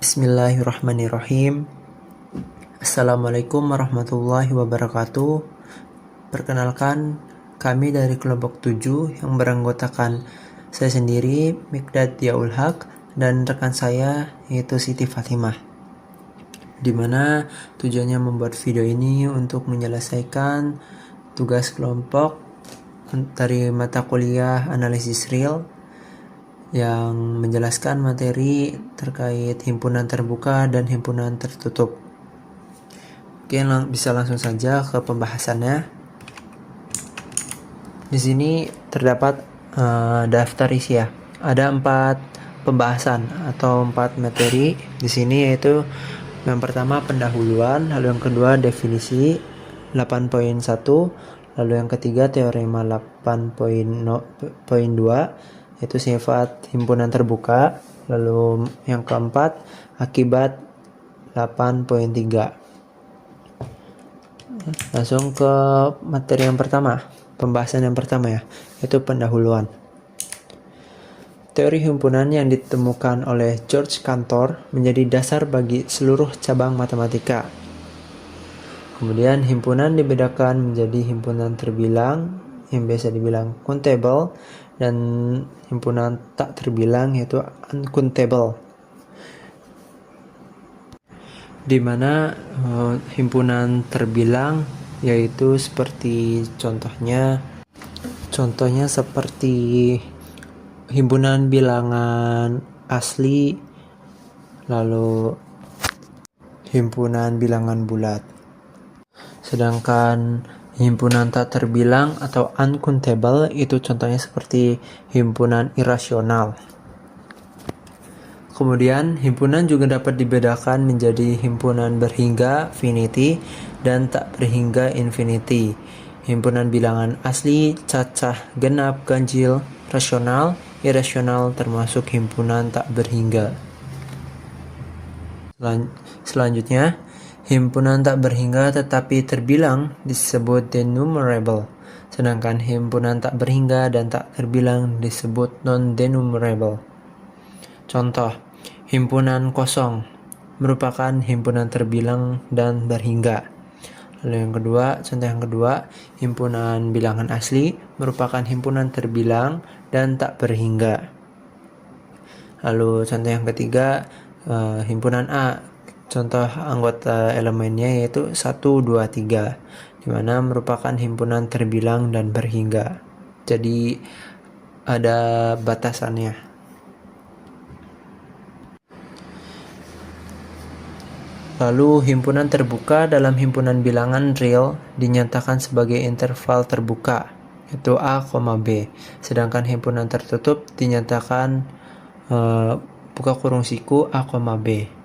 Bismillahirrahmanirrahim. Assalamualaikum warahmatullahi wabarakatuh. Perkenalkan, kami dari kelompok 7 yang beranggotakan saya sendiri, Mikdad Diaul Haq, dan rekan saya yaitu Siti Fatimah. Di mana tujuannya membuat video ini untuk menyelesaikan tugas kelompok dari mata kuliah analisis real yang menjelaskan materi terkait himpunan terbuka dan himpunan tertutup. Oke, bisa langsung saja ke pembahasannya. Di sini terdapat daftar isi ya. Ada 4 pembahasan atau 4 materi di sini, yaitu yang pertama pendahuluan, lalu yang kedua definisi 8.1, lalu yang ketiga teorema 8.2 yaitu sifat himpunan terbuka, lalu yang keempat akibat 8.3. Langsung ke materi yang pertama, pembahasan yang pertama ya, yaitu pendahuluan. Teori himpunan yang ditemukan oleh George Cantor menjadi dasar bagi seluruh cabang matematika. Kemudian himpunan dibedakan menjadi himpunan terbilang yang biasa dibilang countable dan himpunan tak terbilang yaitu uncountable. Di mana himpunan terbilang yaitu seperti contohnya seperti himpunan bilangan asli, lalu himpunan bilangan bulat. Sedangkan himpunan tak terbilang atau uncountable itu contohnya seperti himpunan irasional. Kemudian himpunan juga dapat dibedakan menjadi himpunan berhingga finity dan tak berhingga infinity. Himpunan bilangan asli, cacah, genap, ganjil, rasional, irasional termasuk himpunan tak berhingga. Selanjutnya, himpunan tak berhingga tetapi terbilang disebut denumerable, sedangkan himpunan tak berhingga dan tak terbilang disebut non-denumerable. Contoh, himpunan kosong merupakan himpunan terbilang dan berhingga. Lalu contoh yang kedua, himpunan bilangan asli merupakan himpunan terbilang dan tak berhingga. Lalu contoh yang ketiga, himpunan A, contoh anggota elemennya yaitu 1, 2, 3, di mana merupakan himpunan terbilang dan berhingga. Jadi ada batasannya. Lalu himpunan terbuka dalam himpunan bilangan real dinyatakan sebagai interval terbuka, yaitu A, B. Sedangkan himpunan tertutup dinyatakan buka kurung siku A, B.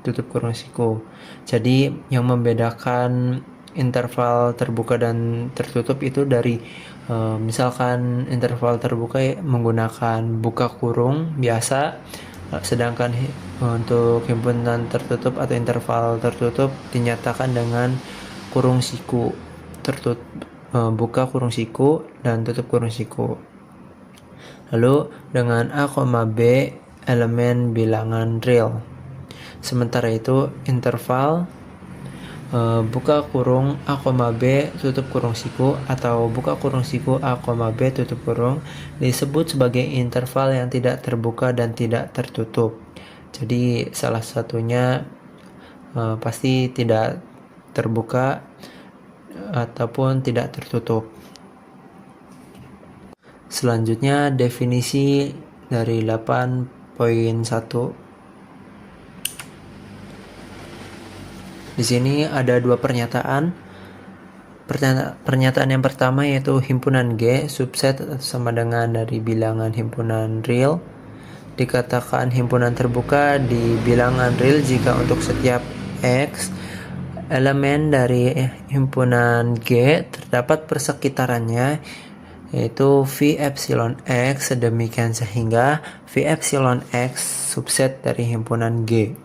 Tutup kurung siku. Jadi yang membedakan interval terbuka dan tertutup itu dari misalkan interval terbuka menggunakan buka kurung biasa, sedangkan untuk himpunan tertutup atau interval tertutup dinyatakan dengan kurung siku, tertutup buka kurung siku dan tutup kurung siku. Lalu dengan A, B elemen bilangan real. Sementara itu interval buka kurung A, B tutup kurung siku atau buka kurung siku A, B tutup kurung disebut sebagai interval yang tidak terbuka dan tidak tertutup. Jadi salah satunya pasti tidak terbuka ataupun tidak tertutup. Selanjutnya definisi dari 8.1. Di sini ada 2 pernyataan. Pernyataan yang pertama yaitu himpunan G subset sama dengan dari bilangan himpunan real. Dikatakan himpunan terbuka di bilangan real jika untuk setiap X elemen dari himpunan G terdapat persekitarannya yaitu V epsilon X, sedemikian sehingga V epsilon X subset dari himpunan G.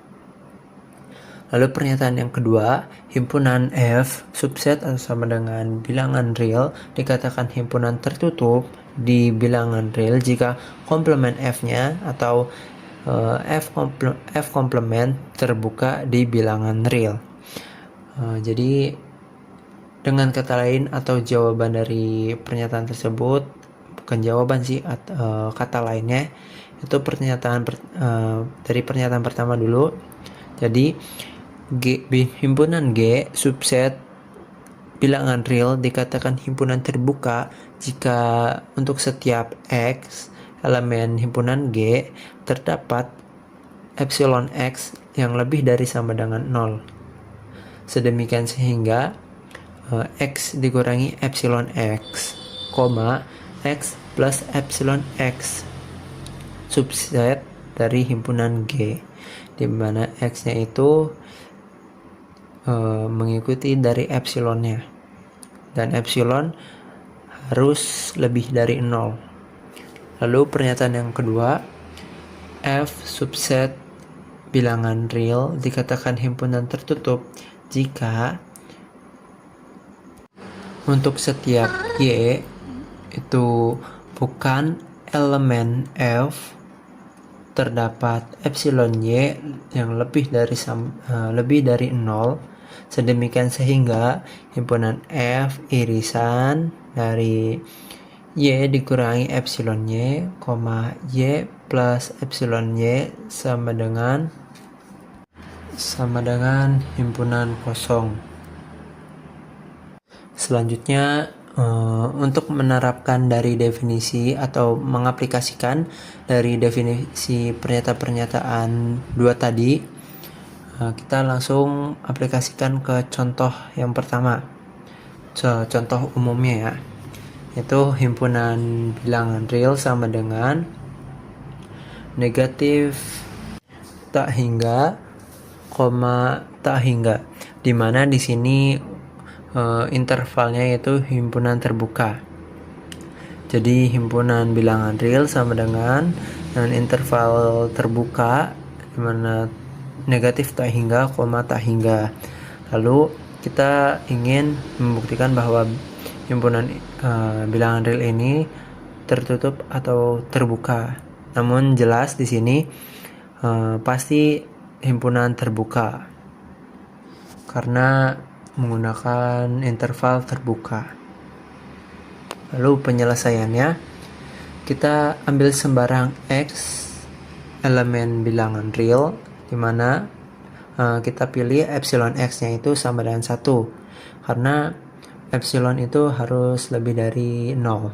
Lalu pernyataan yang kedua, himpunan F subset atau sama dengan bilangan real dikatakan himpunan tertutup di bilangan real jika komplement F-nya atau F komplement terbuka di bilangan real. Jadi dengan kata lain atau jawaban dari pernyataan tersebut, bukan jawaban sih, kata lainnya itu dari pernyataan pertama dulu. Jadi himpunan G subset bilangan real dikatakan himpunan terbuka jika untuk setiap X elemen himpunan G terdapat epsilon X yang lebih dari sama dengan 0. Sedemikian sehingga X dikurangi epsilon X, X plus epsilon X subset dari himpunan G, di mana X-nya itu mengikuti dari epsilonnya, dan epsilon harus lebih dari 0. Lalu pernyataan yang kedua, F subset bilangan real dikatakan himpunan tertutup jika untuk setiap Y itu bukan elemen F terdapat epsilon Y yang lebih dari 0, sedemikian sehingga himpunan F irisan dari Y dikurangi epsilon Y, Y plus epsilon Y sama dengan himpunan kosong. Selanjutnya, untuk menerapkan dari definisi atau mengaplikasikan dari definisi pernyataan-pernyataan dua tadi, kita langsung aplikasikan ke contoh yang pertama. Contoh umumnya ya, yaitu himpunan bilangan real sama dengan negatif tak hingga, tak hingga, dimana di sini intervalnya yaitu himpunan terbuka. Jadi himpunan bilangan real sama dengan interval terbuka, dimana negatif tak hingga, tak hingga. Lalu kita ingin membuktikan bahwa himpunan bilangan real ini tertutup atau terbuka. Namun jelas di sini pasti himpunan terbuka karena menggunakan interval terbuka. Lalu penyelesaiannya, kita ambil sembarang X elemen bilangan real, di mana kita pilih epsilon X-nya itu sama dengan 1, karena epsilon itu harus lebih dari 0.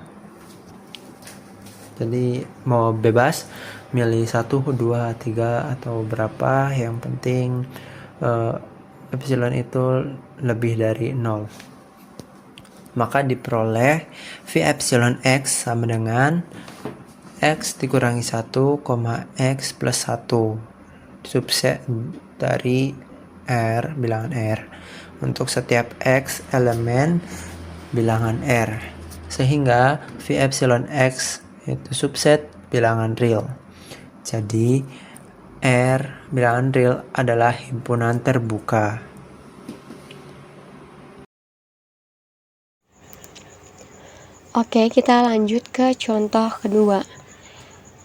Jadi mau bebas milih 1, 2, 3 atau berapa, yang penting epsilon itu lebih dari 0. Maka diperoleh V epsilon X sama dengan X dikurangi 1, X plus 1 subset dari R, bilangan R, untuk setiap X elemen bilangan R, sehingga V epsilon X itu subset bilangan real. Jadi R bilangan real adalah himpunan terbuka. Oke, kita lanjut ke contoh kedua,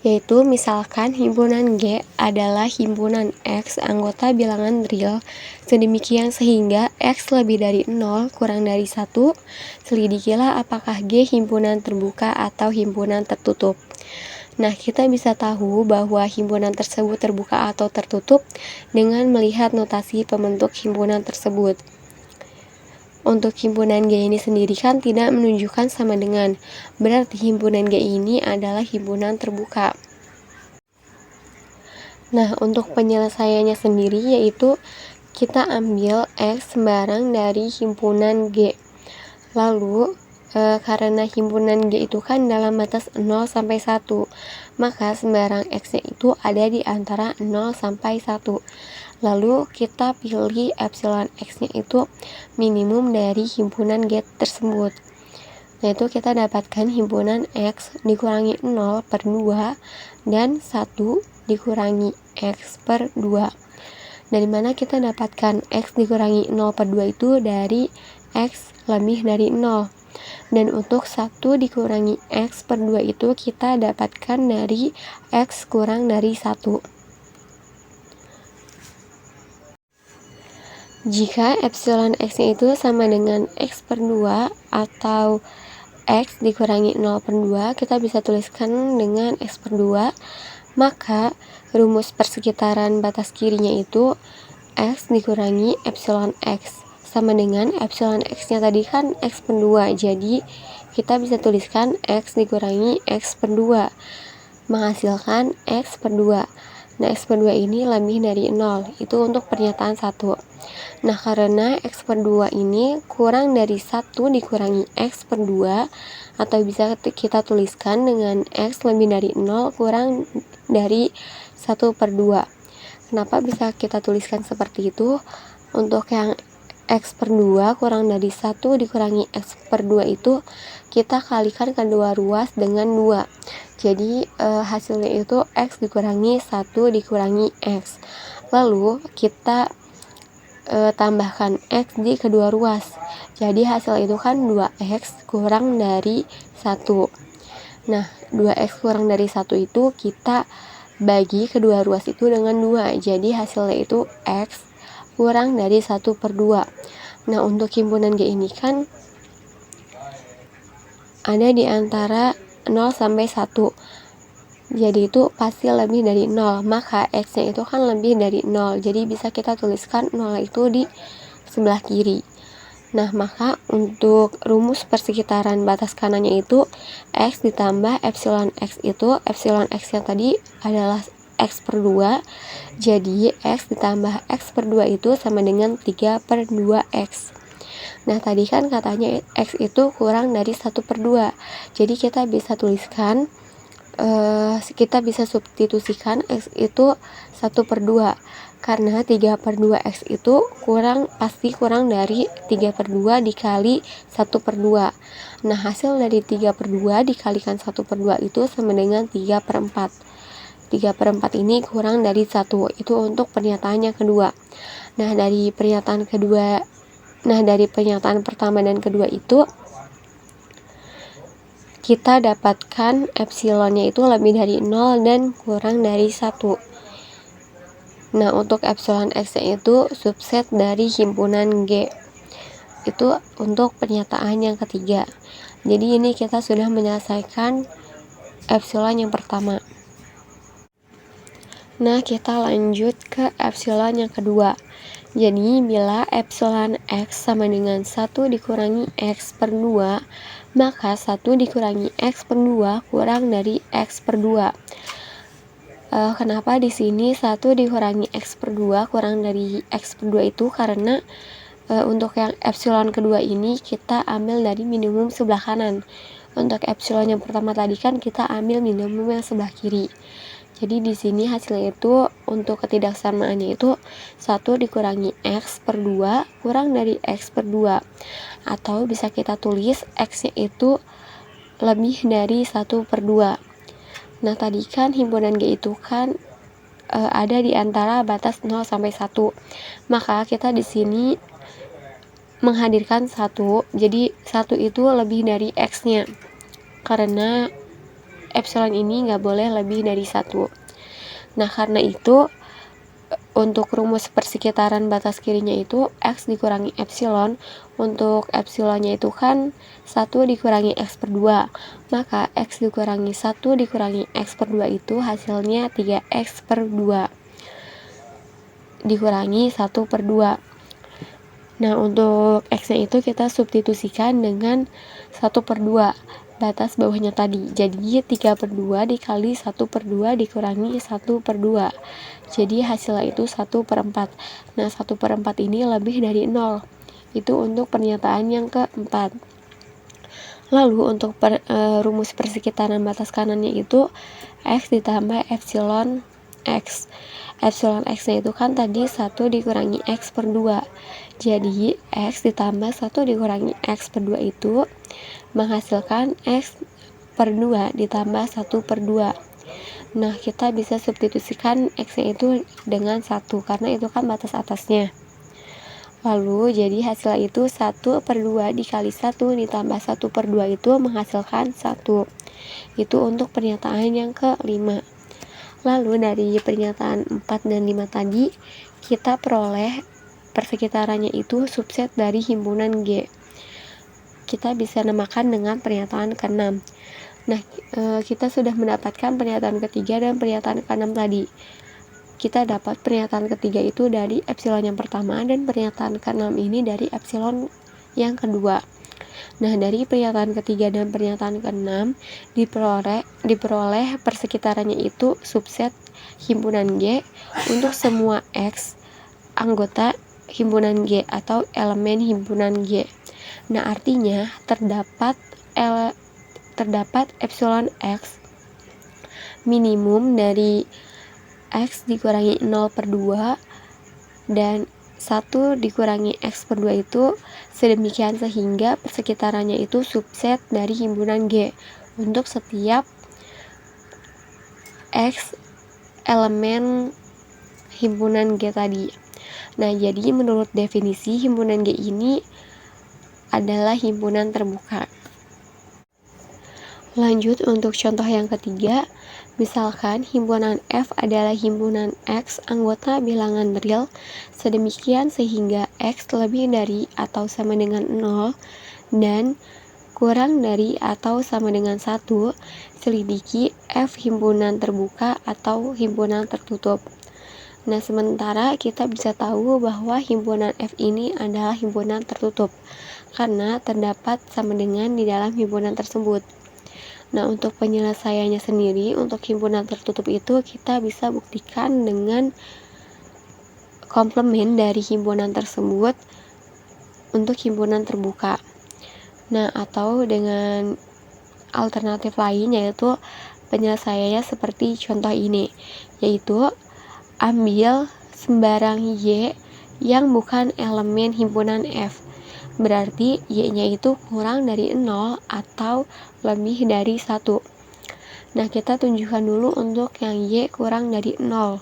yaitu misalkan himpunan G adalah himpunan X anggota bilangan real sedemikian sehingga X lebih dari 0 kurang dari 1. Selidikilah apakah G himpunan terbuka atau himpunan tertutup. Nah, kita bisa tahu bahwa himpunan tersebut terbuka atau tertutup dengan melihat notasi pembentuk himpunan tersebut. Untuk himpunan G ini sendiri kan tidak menunjukkan sama dengan, berarti himpunan G ini adalah himpunan terbuka. Nah, untuk penyelesaiannya sendiri yaitu kita ambil X sembarang dari himpunan G. Lalu karena himpunan G itu kan dalam batas 0 sampai 1, maka sembarang X-nya itu ada di antara 0 sampai 1. Lalu kita pilih epsilon X-nya itu minimum dari himpunan G tersebut. Nah, itu kita dapatkan himpunan X dikurangi 0 per 2 dan 1 dikurangi X per 2. Dari mana kita dapatkan X dikurangi 0 per 2 itu dari X lebih dari 0. Dan untuk 1 dikurangi X per 2 itu kita dapatkan dari X kurang dari 1. Jika epsilon X-nya itu sama dengan X per 2 atau X dikurangi 0 per 2, kita bisa tuliskan dengan X per 2, maka rumus persekitaran batas kirinya itu X dikurangi epsilon X sama dengan epsilon X-nya tadi kan X per 2, jadi kita bisa tuliskan X dikurangi X per 2 menghasilkan X per 2. Nah, X per 2 ini lebih dari 0, itu untuk pernyataan 1. Nah, karena X per 2 ini kurang dari 1 dikurangi X per 2, atau bisa kita tuliskan dengan X lebih dari 0 kurang dari 1 per 2. Kenapa bisa kita tuliskan seperti itu? Untuk yang X per 2 kurang dari 1 dikurangi X per 2 itu kita kalikan kedua ruas dengan 2. Jadi hasilnya itu X dikurangi 1 dikurangi X. Lalu kita tambahkan X di kedua ruas. Jadi hasil itu kan 2X kurang dari 1. Nah, 2X kurang dari 1 itu kita bagi kedua ruas itu dengan 2. Jadi hasilnya itu X kurang dari 1 per 2. Nah, untuk himpunan G ini kan ada di antara 0 sampai 1. Jadi itu pasti lebih dari 0, maka X-nya itu kan lebih dari 0. Jadi bisa kita tuliskan 0 itu di sebelah kiri. Nah, maka untuk rumus persekitaran batas kanannya itu X ditambah epsilon X itu, epsilon X yang tadi adalah X per 2, jadi X ditambah X per 2 itu sama dengan 3 per 2X. Nah, tadi kan katanya X itu kurang dari 1 per 2, jadi kita bisa tuliskan, kita bisa substitusikan X itu 1 per 2, karena 3 per 2X itu pasti kurang dari 3 per 2 dikali 1 per 2. Nah, hasil dari 3 per 2 dikalikan 1 per 2 itu sama dengan 3 per 4. 3 per 4 ini kurang dari 1, itu untuk pernyataan yang kedua. Nah, dari pernyataan pertama dan kedua itu kita dapatkan epsilonnya itu lebih dari 0 dan kurang dari 1. Nah, untuk epsilon X itu subset dari himpunan G. Itu untuk pernyataan yang ketiga. Jadi ini kita sudah menyelesaikan epsilon yang pertama. Nah, kita lanjut ke epsilon yang kedua. Jadi, bila epsilon X sama dengan 1 dikurangi X per 2, maka 1 dikurangi X per 2 kurang dari X per 2. Kenapa di sini 1 dikurangi X per 2 kurang dari X per 2 itu? Karena untuk yang epsilon kedua ini kita ambil dari minimum sebelah kanan. Untuk epsilon yang pertama tadi kan kita ambil minimum yang sebelah kiri. Jadi di sini hasilnya itu untuk ketidaksamaannya itu 1 dikurangi X per 2 kurang dari X per 2. Atau bisa kita tulis X-nya itu lebih dari 1 per 2. Nah, tadi kan himpunan G itu kan ada di antara batas 0 sampai 1. Maka kita di sini menghadirkan 1. Jadi 1 itu lebih dari X-nya. Karena epsilon ini nggak boleh lebih dari 1. Nah, karena itu untuk rumus persekitaran batas kirinya itu X dikurangi epsilon. Untuk epsilonnya itu kan 1 dikurangi X per 2, maka X dikurangi 1 dikurangi X per 2 itu hasilnya 3X per 2 dikurangi 1 per 2. Nah, untuk X-nya itu kita substitusikan dengan 1 per 2 batas bawahnya tadi. Jadi 3 per 2 dikali 1 per 2 dikurangi 1 per 2. Jadi hasilnya itu 1 per 4. Nah, 1 per 4 ini lebih dari 0. Itu untuk pernyataan yang keempat. Lalu untuk rumus persekitaran batas kanannya itu X ditambah epsilon X. Epsilon X-nya itu kan tadi 1 dikurangi X per 2. Jadi X ditambah 1 dikurangi X per 2 itu menghasilkan X per 2 ditambah 1 per 2. Nah, kita bisa substitusikan X-nya itu dengan 1 karena itu kan batas atasnya. Lalu jadi hasil itu 1 per 2 dikali 1 ditambah 1 per 2 itu menghasilkan 1. Itu untuk pernyataan yang kelima. Lalu dari pernyataan 4 dan 5 tadi kita peroleh persekitarannya itu subset dari himpunan G. Kita bisa namakan dengan pernyataan ke-6. Nah, kita sudah mendapatkan pernyataan ketiga dan pernyataan ke-6 tadi. Kita dapat pernyataan ketiga itu dari epsilon yang pertama dan pernyataan ke-6 ini dari epsilon yang kedua. Nah, dari pernyataan ketiga dan pernyataan ke-6 diperoleh persekitarannya itu subset himpunan G untuk semua X anggota himpunan G atau elemen himpunan G. Nah, artinya terdapat epsilon X minimum dari X dikurangi 0/2 dan 1 dikurangi X per 2 itu sedemikian sehingga persekitarannya itu subset dari himpunan G untuk setiap X elemen himpunan G tadi. Nah, jadi menurut definisi himpunan G ini adalah himpunan terbuka. Lanjut untuk contoh yang ketiga, misalkan himpunan F adalah himpunan X anggota bilangan real sedemikian sehingga X lebih dari atau sama dengan 0 dan kurang dari atau sama dengan 1, selidiki F himpunan terbuka atau himpunan tertutup. Nah, sementara kita bisa tahu bahwa himpunan F ini adalah himpunan tertutup karena terdapat sama dengan di dalam himpunan tersebut. Nah, untuk penyelesaiannya sendiri, untuk himpunan tertutup itu kita bisa buktikan dengan komplement dari himpunan tersebut untuk himpunan terbuka. Nah, atau dengan alternatif lain yaitu penyelesaiannya seperti contoh ini, yaitu ambil sembarang Y yang bukan elemen himpunan F. Berarti Y-nya itu kurang dari 0 atau lebih dari 1. Nah, kita tunjukkan dulu untuk yang Y kurang dari 0.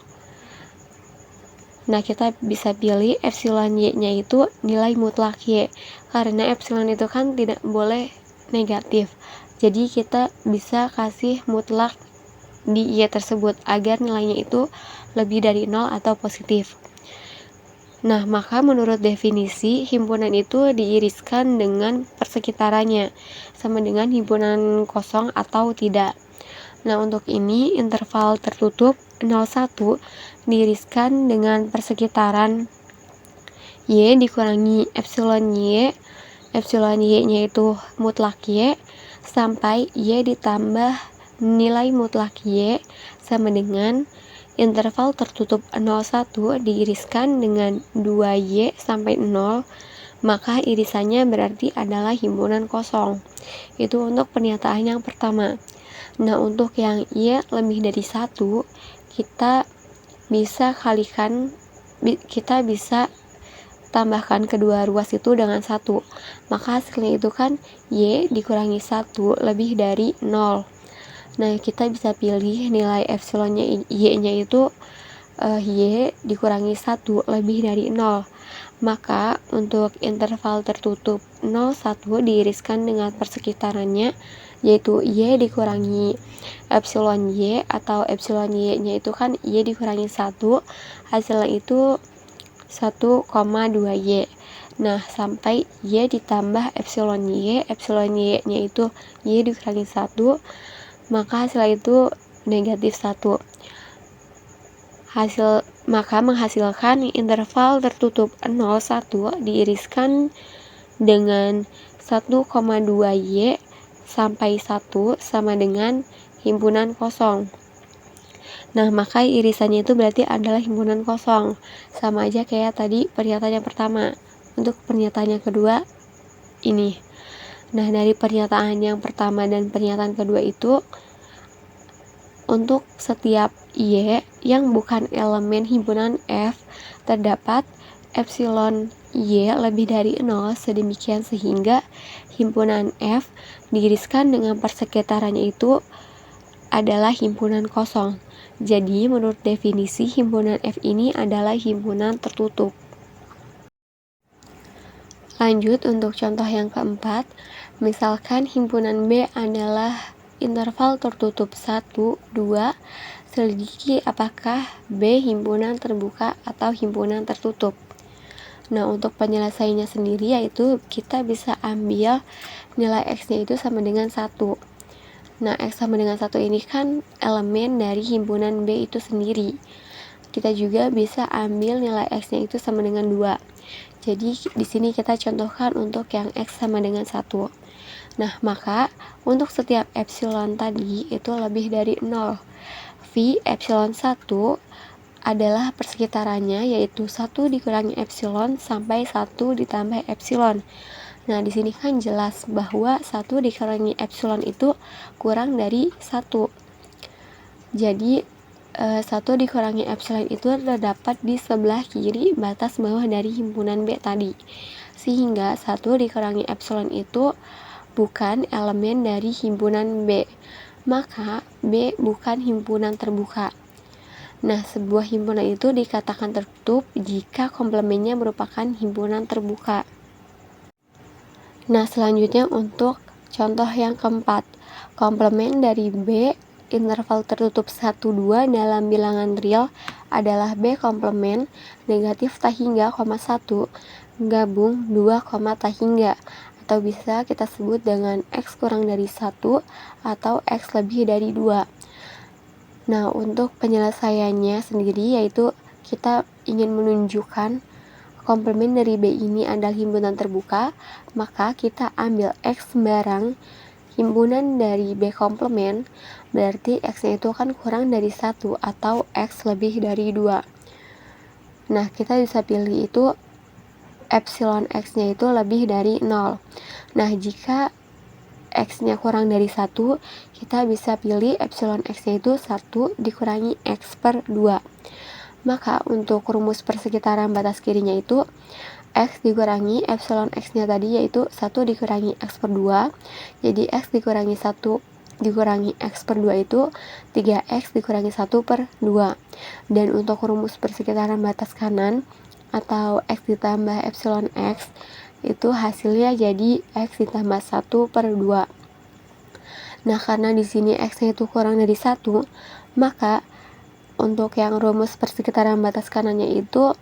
Nah, kita bisa pilih epsilon Y-nya itu nilai mutlak Y, karena epsilon itu kan tidak boleh negatif. Jadi kita bisa kasih mutlak di Y tersebut agar nilainya itu lebih dari 0 atau positif. Nah, maka menurut definisi, himpunan itu diiriskan dengan persekitarannya, sama dengan himpunan kosong atau tidak. Nah, untuk ini, interval tertutup 0,1 diiriskan dengan persekitaran Y dikurangi epsilon Y-nya itu mutlak Y, sampai Y ditambah nilai mutlak Y sama dengan interval tertutup 0,1 diiriskan dengan 2Y sampai 0, maka irisannya berarti adalah himpunan kosong. Itu untuk pernyataan yang pertama. Nah, untuk yang Y lebih dari 1, kita bisa tambahkan kedua ruas itu dengan 1. Maka hasilnya itu kan Y dikurangi 1 lebih dari 0. Nah, kita bisa pilih nilai epsilonnya Y-nya itu Y dikurangi 1 lebih dari 0. Maka untuk interval tertutup 0,1 diiriskan dengan persekitarannya, yaitu Y dikurangi epsilon Y atau epsilon Y-nya itu kan Y dikurangi 1, hasilnya itu 1,2Y. Nah, sampai Y ditambah epsilon Y-nya itu Y dikurangi 1, maka hasil itu negatif 1. Maka menghasilkan interval tertutup 0,1 diiriskan dengan 1,2Y sampai 1 sama dengan himpunan kosong. Nah, maka irisannya itu berarti adalah himpunan kosong. Sama aja kayak tadi pernyataan yang pertama. Untuk pernyataan yang kedua ini. Nah, dari pernyataan yang pertama dan pernyataan kedua itu, untuk setiap Y yang bukan elemen himpunan F, terdapat epsilon Y lebih dari 0 sedemikian sehingga himpunan F diiriskan dengan persekitarannya itu adalah himpunan kosong. Jadi, menurut definisi, himpunan F ini adalah himpunan tertutup. Lanjut untuk contoh yang keempat, misalkan himpunan B adalah interval tertutup 1, 2, selidiki apakah B himpunan terbuka atau himpunan tertutup. Nah, untuk penyelesaiannya sendiri yaitu kita bisa ambil nilai X-nya itu sama dengan 1. Nah, X sama dengan 1 ini kan elemen dari himpunan B itu sendiri. Kita juga bisa ambil nilai X-nya itu sama dengan 2. Jadi, di sini kita contohkan untuk yang X sama dengan 1. Nah, maka untuk setiap epsilon tadi itu lebih dari 0. V epsilon 1 adalah persekitarannya, yaitu 1 dikurangi epsilon sampai 1 ditambah epsilon. Nah, di sini kan jelas bahwa 1 dikurangi epsilon itu kurang dari 1. Jadi, 1 dikurangi epsilon itu terdapat di sebelah kiri batas bawah dari himpunan B tadi. Sehingga 1 dikurangi epsilon itu bukan elemen dari himpunan B. Maka B bukan himpunan terbuka. Nah, sebuah himpunan itu dikatakan tertutup jika komplemennya merupakan himpunan terbuka. Nah, selanjutnya untuk contoh yang keempat. Komplemen dari B interval tertutup 1, 2 dalam bilangan real adalah B komplemen negatif tak hingga, 1 gabung 2, tak hingga, atau bisa kita sebut dengan X kurang dari 1 atau X lebih dari 2. Nah, untuk penyelesaiannya sendiri yaitu kita ingin menunjukkan komplemen dari B ini adalah himpunan terbuka, maka kita ambil X barang himpunan dari B komplemen, berarti X-nya itu kan kurang dari 1 atau X lebih dari 2. Nah, kita bisa pilih itu epsilon X-nya itu lebih dari 0. Nah, jika X-nya kurang dari 1, kita bisa pilih epsilon X-nya itu 1 dikurangi X per 2. Maka untuk rumus persekitaran batas kirinya itu X dikurangi epsilon X-nya tadi yaitu 1 dikurangi X per 2. Jadi X dikurangi 1 dikurangi X per 2 itu 3X dikurangi 1 per 2. Dan untuk rumus persekitaran batas kanan atau X ditambah epsilon X itu hasilnya jadi X ditambah 1 per 2. Nah, karena di sini X-nya itu kurang dari 1, maka untuk yang rumus persekitaran batas kanannya itu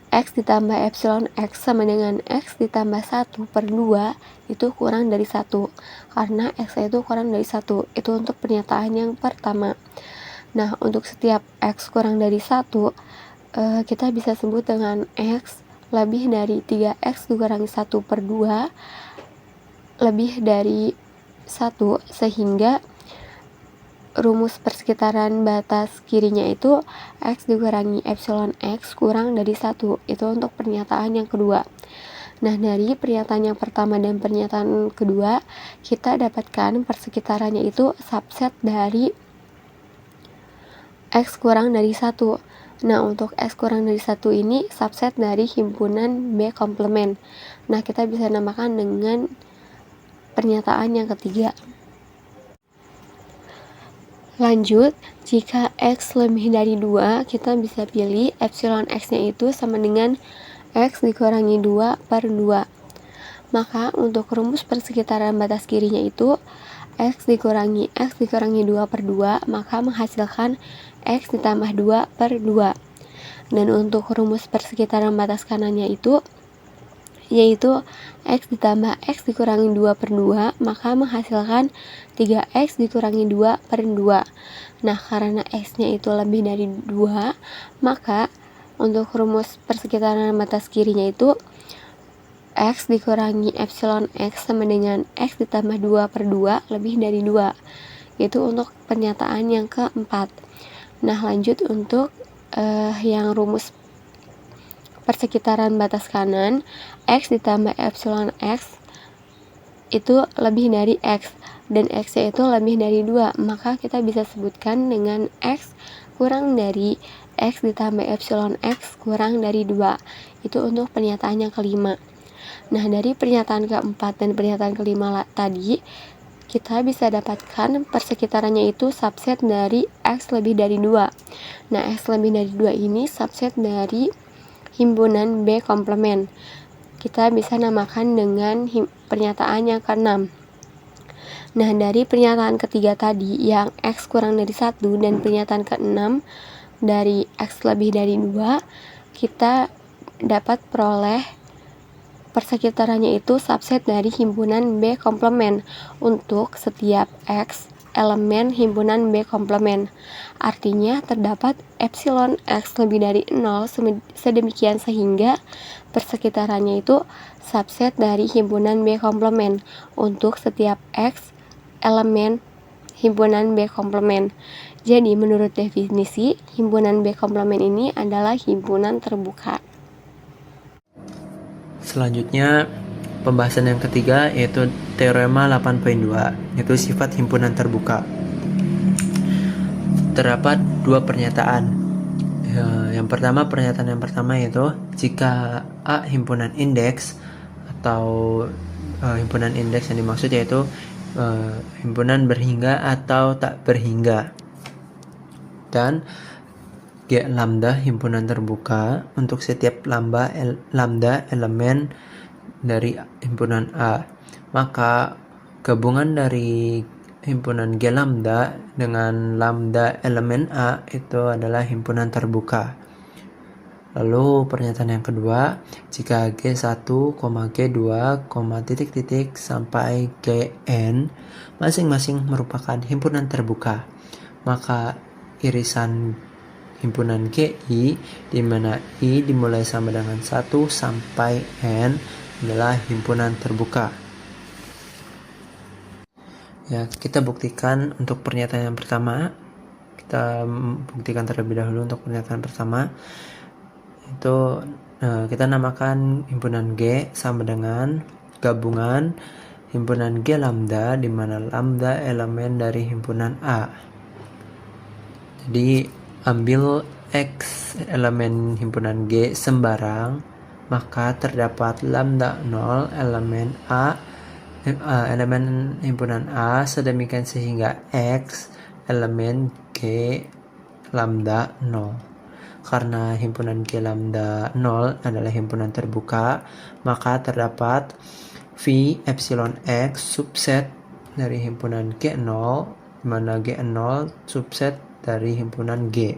X ditambah epsilon X sama dengan X ditambah 1 per 2 itu kurang dari 1. Karena X itu kurang dari 1. Itu untuk pernyataan yang pertama. Nah, untuk setiap X kurang dari 1, kita bisa sebut dengan X lebih dari 3X dikurangi 1 per 2 lebih dari 1, sehingga rumus persekitaran batas kirinya itu X dikurangi epsilon X kurang dari 1. Itu untuk pernyataan yang kedua. Nah, dari pernyataan yang pertama dan pernyataan kedua, kita dapatkan persekitarannya itu subset dari X kurang dari 1. Nah, untuk X kurang dari 1 ini subset dari himpunan B komplemen. Nah, kita bisa namakan dengan pernyataan yang ketiga. Lanjut, jika X lebih dari 2, kita bisa pilih epsilon X-nya itu sama dengan X dikurangi 2 per 2. Maka untuk rumus persekitaran batas kirinya itu X dikurangi 2 per 2, maka menghasilkan X ditambah 2 per 2. Dan untuk rumus persekitaran batas kanannya itu yaitu X ditambah X dikurangi 2 per 2, maka menghasilkan 3X dikurangi 2 per 2. Nah, karena X-nya itu lebih dari 2, maka untuk rumus persekitaran batas kirinya itu X dikurangi epsilon X sama dengan X ditambah 2 per 2 lebih dari 2. Itu untuk pernyataan yang keempat. Nah, lanjut untuk yang rumus persekitaran batas kanan, X ditambah epsilon X itu lebih dari X, dan X-nya itu lebih dari 2, maka kita bisa sebutkan dengan X kurang dari X ditambah epsilon X kurang dari 2. Itu untuk pernyataan yang kelima. Nah, dari pernyataan keempat dan pernyataan kelima tadi, kita bisa dapatkan persekitarannya itu subset dari X lebih dari 2. Nah, X lebih dari 2 ini subset dari himpunan B komplemen. Kita bisa namakan dengan pernyataan yang ke-6. Nah, dari pernyataan ketiga tadi yang X kurang dari 1 dan pernyataan ke-6 dari X lebih dari 2, kita dapat peroleh persekitarannya itu subset dari himpunan B komplement untuk setiap X elemen himpunan B komplement. Artinya terdapat epsilon X lebih dari 0 sedemikian sehingga persekitarannya itu subset dari himpunan B komplement untuk setiap X elemen himpunan B komplement. Jadi menurut definisi, himpunan B komplement ini adalah himpunan terbuka. Selanjutnya, pembahasan yang ketiga yaitu teorema 8.2, yaitu sifat himpunan terbuka. Terdapat dua pernyataan. Yang pertama, pernyataan yang pertama yaitu jika A himpunan indeks atau himpunan indeks yang dimaksud yaitu himpunan berhingga atau tak berhingga, dan G lambda himpunan terbuka untuk setiap lambda elemen dari himpunan A, maka gabungan dari himpunan G lambda dengan lambda elemen A itu adalah himpunan terbuka. Lalu pernyataan yang kedua, jika G1, G2, titik-titik sampai Gn masing-masing merupakan himpunan terbuka, maka irisan himpunan GI di mana I dimulai sama dengan 1 sampai N adalah himpunan terbuka. Ya, kita buktikan untuk pernyataan yang pertama. Kita buktikan terlebih dahulu untuk pernyataan pertama. Itu kita namakan himpunan G sama dengan gabungan himpunan G lambda di mana lambda elemen dari himpunan A. Jadi ambil X elemen himpunan G sembarang, maka terdapat lambda 0 elemen A elemen himpunan A sedemikian sehingga X elemen G lambda 0. Karena himpunan G lambda 0 adalah himpunan terbuka, maka terdapat V epsilon X subset dari himpunan G0, di mana G0 subset dari himpunan G.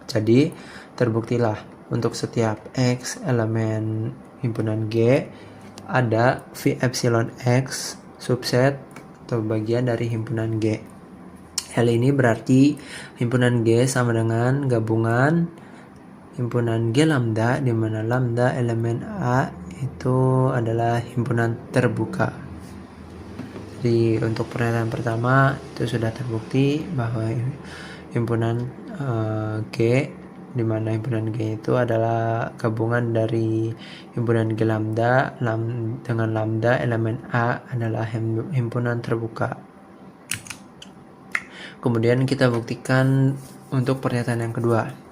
Jadi terbuktilah untuk setiap X elemen himpunan G ada V epsilon X subset atau bagian dari himpunan G. Hal ini berarti himpunan G sama dengan gabungan himpunan G lambda di mana lambda elemen A itu adalah himpunan terbuka. Jadi untuk pernyataan pertama itu sudah terbukti bahwa himpunan G di mana himpunan G itu adalah gabungan dari himpunan G lambda dengan lambda elemen A adalah himpunan terbuka. Kemudian kita buktikan untuk pernyataan yang kedua.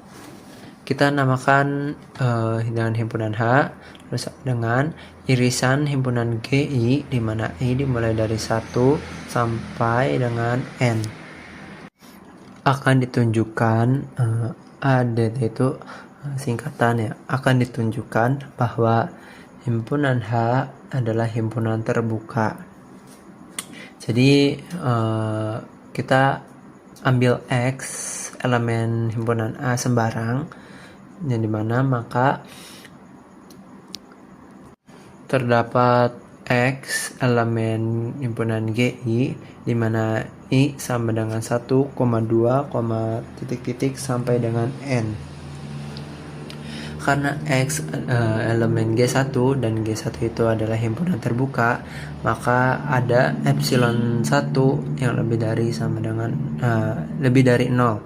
Kita namakan dengan himpunan H terus dengan irisan himpunan GI di mana I dimulai dari 1 sampai dengan N. Akan ditunjukkan ADT itu singkatan ya, akan ditunjukkan bahwa himpunan H adalah himpunan terbuka. Jadi kita ambil X elemen himpunan A sembarang yang dimana maka terdapat X elemen himpunan GI di mana I sama dengan 1,2, titik-titik sampai dengan N. Karena X elemen G1 dan G1 itu adalah himpunan terbuka, maka ada epsilon 1 yang lebih dari 0.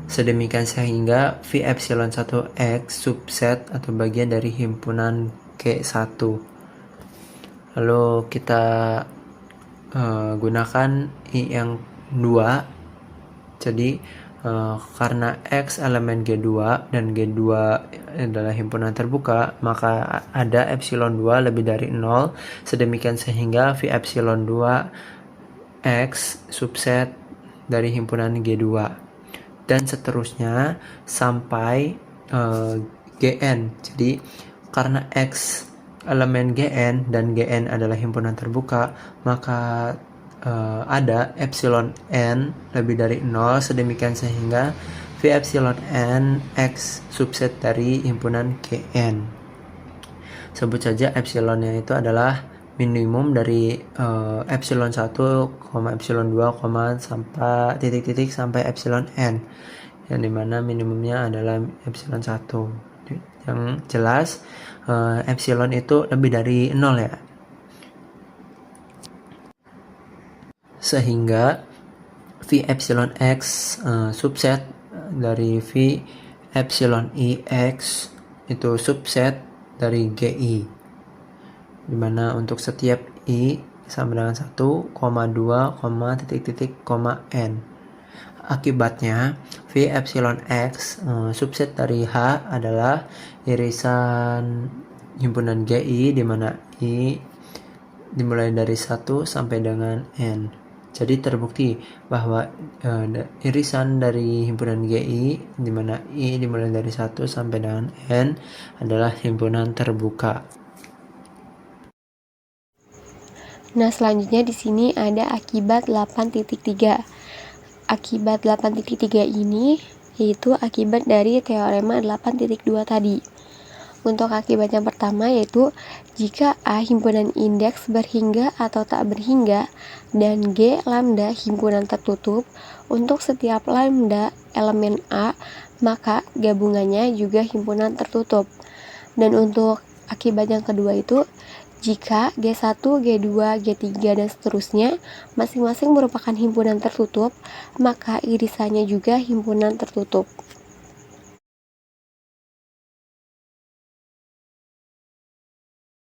Sedemikian sehingga V epsilon 1X subset atau bagian dari himpunan G1. Lalu kita gunakan I yang 2. Jadi karena X elemen G2 dan G2 adalah himpunan terbuka, maka ada epsilon 2 lebih dari 0. Sedemikian sehingga V epsilon 2X subset dari himpunan G2. Dan seterusnya sampai Gn. Jadi karena X elemen Gn dan Gn adalah himpunan terbuka, maka ada epsilon n lebih dari 0 sedemikian sehingga V epsilon n X subset dari himpunan Gn. Sebut saja epsilonnya itu adalah minimum dari epsilon 1, epsilon 2, sampai titik-titik sampai epsilon n, yang dimana minimumnya adalah epsilon 1. Yang jelas epsilon itu lebih dari 0 ya. Sehingga V epsilon X subset dari V epsilon X itu subset dari GI, dimana untuk setiap I sama dengan 1, 2, titik-titik, n. Akibatnya V epsilon X subset dari H adalah irisan himpunan GI, dimana I dimulai dari 1 sampai dengan n. Jadi terbukti bahwa irisan dari himpunan GI, di mana I dimulai dari 1 sampai dengan n, adalah himpunan terbuka. Nah, selanjutnya di sini ada akibat 8.3. Akibat 8.3 ini yaitu akibat dari teorema 8.2 tadi. Untuk akibat yang pertama yaitu jika A himpunan indeks berhingga atau tak berhingga dan G lambda himpunan tertutup, untuk setiap lambda elemen A maka gabungannya juga himpunan tertutup. Dan untuk akibat yang kedua itu jika G1, G2, G3 dan seterusnya masing-masing merupakan himpunan tertutup, maka irisannya juga himpunan tertutup.